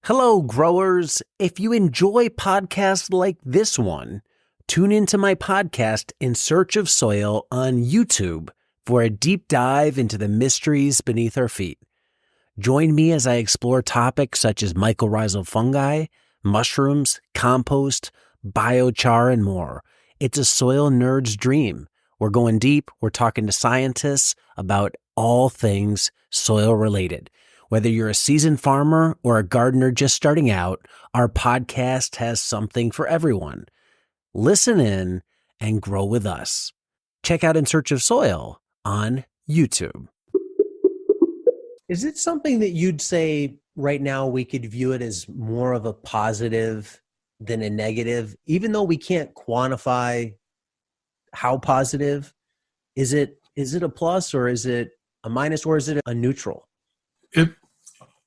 Hello, growers. If you enjoy podcasts like this one, tune into my podcast In Search of Soil on YouTube for a deep dive into the mysteries beneath our feet. Join me as I explore topics such as mycorrhizal fungi, mushrooms, compost, biochar, and more. It's a soil nerd's dream. We're going deep. We're talking to scientists about all things soil related. Whether you're a seasoned farmer or a gardener just starting out, our podcast has something for everyone. Listen in and grow with us. Check out In Search of Soil on YouTube. Is it something that you'd say right now we could view it as more of a positive than a negative, even though we can't quantify how positive? Is it a plus, or is it a minus, or is it a neutral?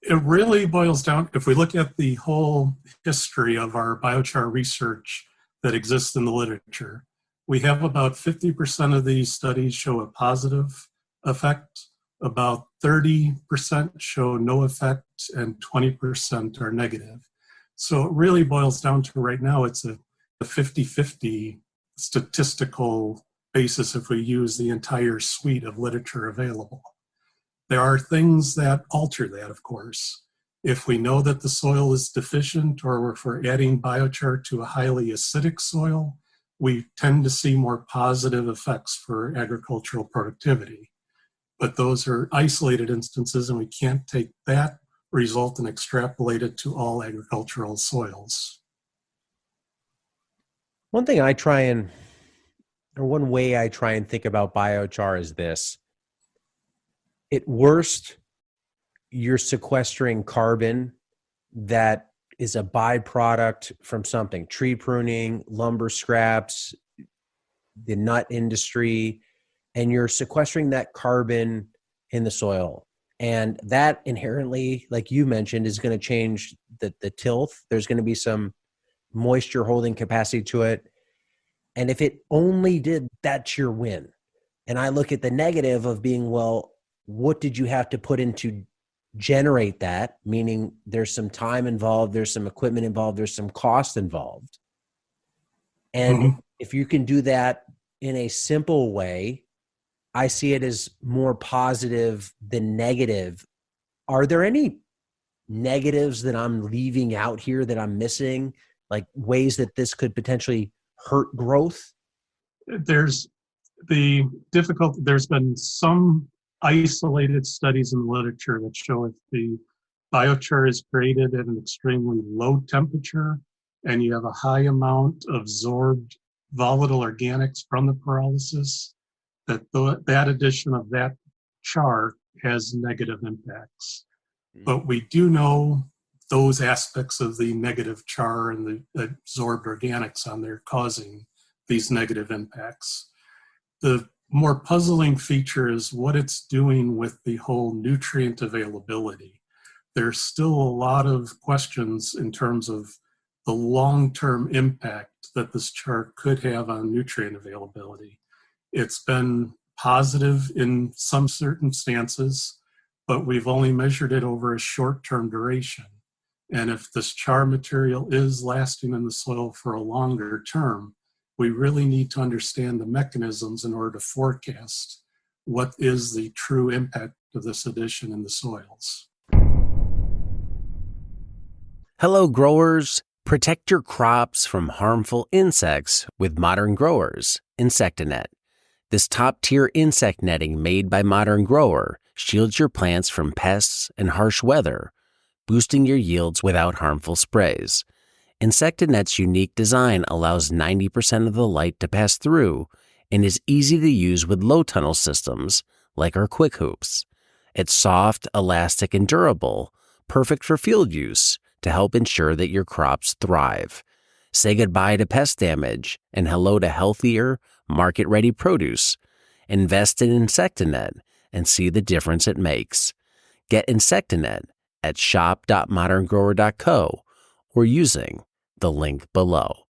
It really boils down, if we look at the whole history of our biochar research that exists in the literature, we have about 50% of these studies show a positive effect, about 30% show no effect, and 20% are negative. So it really boils down to, right now, it's a 50-50 statistical basis if we use the entire suite of literature available. There are things that alter that, of course. If we know that the soil is deficient, or if we're adding biochar to a highly acidic soil, we tend to see more positive effects for agricultural productivity. But those are isolated instances, and we can't take that result and extrapolate it to all agricultural soils. One way I try and think about biochar is this. At worst, you're sequestering carbon that is a byproduct from something, tree pruning, lumber scraps, the nut industry, and you're sequestering that carbon in the soil. And that inherently, like you mentioned, is going to change the tilth. There's going to be some moisture holding capacity to it. And if it only did, that's your win. And I look at the negative of being, well, what did you have to put in to generate that? Meaning there's some time involved, there's some equipment involved, there's some cost involved. And if you can do that in a simple way, I see it as more positive than negative. Are there any negatives that I'm leaving out here that I'm missing, like ways that this could potentially hurt growth? There's been some isolated studies in the literature that show if the biochar is created at an extremely low temperature and you have a high amount of absorbed volatile organics from the pyrolysis, that addition of that char has negative impacts. But we do know those aspects of the negative char and the absorbed organics on there causing these negative impacts. The more puzzling feature is what it's doing with the whole nutrient availability. There's still a lot of questions in terms of the long-term impact that this char could have on nutrient availability. It's been positive in some circumstances, but we've only measured it over a short-term duration. And if this char material is lasting in the soil for a longer term, we really need to understand the mechanisms in order to forecast what is the true impact of this addition in the soils. Hello, growers. Protect your crops from harmful insects with Modern Growers Insectanet. This top-tier insect netting made by Modern Grower shields your plants from pests and harsh weather, boosting your yields without harmful sprays. Insectanet's unique design allows 90% of the light to pass through and is easy to use with low tunnel systems like our Quick Hoops. It's soft, elastic, and durable, perfect for field use to help ensure that your crops thrive. Say goodbye to pest damage and hello to healthier, market-ready produce. Invest in Insectanet and see the difference it makes. Get Insectanet at shop.moderngrower.co or using the link below.